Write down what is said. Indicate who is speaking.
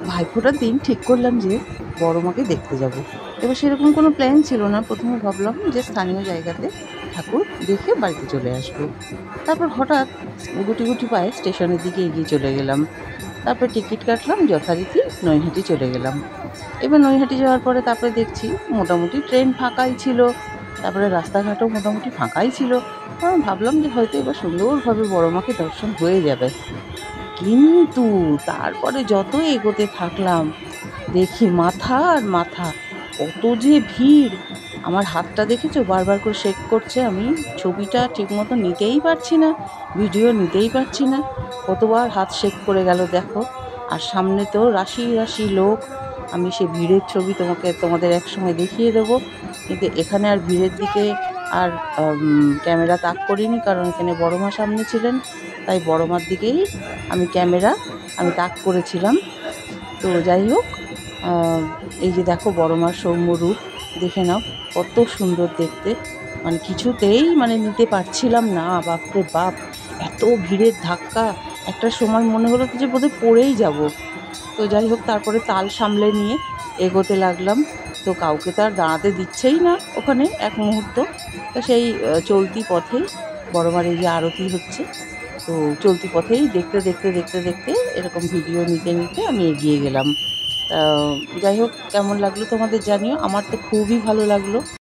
Speaker 1: ভাইফোঁটার দিন ঠিক করলাম যে বড় মাকে দেখতে যাব। এবার সেরকম কোনো প্ল্যান ছিল না। প্রথমে ভাবলাম যে স্থানীয় জায়গাতে ঠাকুর দেখে বাড়িতে চলে আসবো। তারপর হঠাৎ গুটি গুটি পায়ে স্টেশনের দিকে এগিয়ে চলে গেলাম। তারপর টিকিট কাটলাম, যথারীতি নৈহাটি চলে গেলাম। এবার নৈহাটি যাওয়ার পরে তারপরে দেখছি মোটামুটি ট্রেন ফাঁকাই ছিল, তারপরে রাস্তাঘাটও মোটামুটি ফাঁকাই ছিল। ভাবলাম যে হয়তো এবার সুন্দরভাবে বড় মাকে দর্শন হয়ে যাবে। কিন্তু তারপরে যত এগোতে থাকলাম দেখি মাথা আর মাথা, কত যে ভিড়! আমার হাতটা দেখেছো বারবার করে শেক করছে, আমি ছবিটা ঠিকমতো নিতেই পারছি না, ভিডিও নিতেই পারছি না, কতবার হাত শেক করে গেল দেখো। আর সামনে তো রাশি রাশি লোক, আমি সে ভিড়ের ছবি তোমাদের একসময় দেখিয়ে দেবো, কিন্তু এখানে আর ভিড়ের দিকে আর ক্যামেরা তাক করিনি, কারণ এখানে বড় মা সামনে ছিলেন, তাই বড় মার দিকেই আমি তাক করেছিলাম। তো যাই হোক, এই যে দেখো বড় মার সৌম্য রূপ, দেখে নাও কত সুন্দর দেখতে, মানে কিছুতেই নিতে পারছিলাম না, বাপরে বাপ! এত ভিড়ের ধাক্কা, একটা সময় মনে হলো যে বোধহয় পড়েই যাব। তো যাই হোক, তারপরে তাল সামলে নিয়ে এগোতে লাগলাম। তো কাউকে তো আর দাঁড়াতে দিচ্ছেই না ওখানে এক মুহূর্ত। তো সেই চলতি পথেই বড় মার এই যে আরতি হচ্ছে, তো চলতি পথেই দেখতে দেখতে দেখতে দেখতে এরকম ভিডিও নিতে নিতে আমি এগিয়ে গেলাম। যাই হোক, কেমন লাগলো তোমাদের জানিও। আমার তো খুবই ভালো লাগলো।